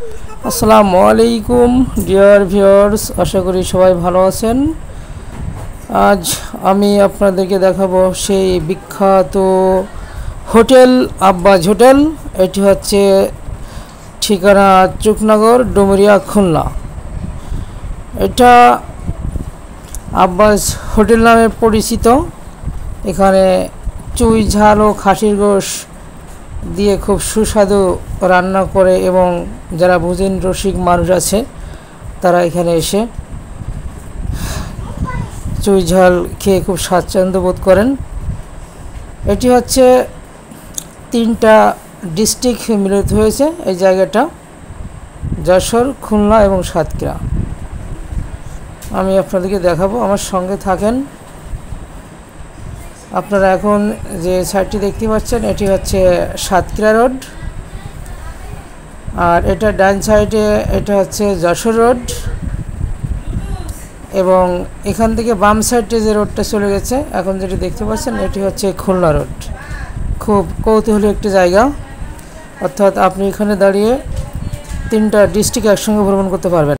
আসসালামু আলাইকুম dear viewers, আশা করি সবাই ভালো আছেন। আজ আমি আপনাদেরকে দেখাবো সেই বিখ্যাত হোটেল আব্বাস হোটেল। এটি হচ্ছে ঠিকানা চুকনগর, ডুমুরিয়া, খুলনা। এটা আব্বাস হোটেল নামে পরিচিত। এখানে চুই ঝাল ও খাসির গোশ দিয়ে খুব সুস্বাদু রান্না করে এবং যারা ভোজন রসিক মানুষ আছে তারা এখানে এসে চুই ঝাল খেয়ে খুব স্বাচ্ছন্দ্য বোধ করেন। এটি হচ্ছে 3টা ডিস্ট্রিক্ট মিলিত হয়েছে এই জায়গাটা, যশোর, খুলনা এবং সাতক্ষীরা। আমি আপনাদেরকে দেখাবো, আমার সঙ্গে থাকেন। আপনারা এখন যে সাইডটি দেখতে পাচ্ছেন এটি হচ্ছে সাতক্ষীরা রোড, আর এটা ডান সাইডে এটা হচ্ছে যশোর রোড, এবং এখান থেকে বাম সাইডে যে রোডটা চলে গেছে এখন যেটি দেখতে পাচ্ছেন এটি হচ্ছে খুলনা রোড। খুব কৌতূহলী একটি জায়গা, অর্থাৎ আপনি এখানে দাঁড়িয়ে 3টা ডিস্ট্রিক্ট একসঙ্গে ভ্রমণ করতে পারবেন।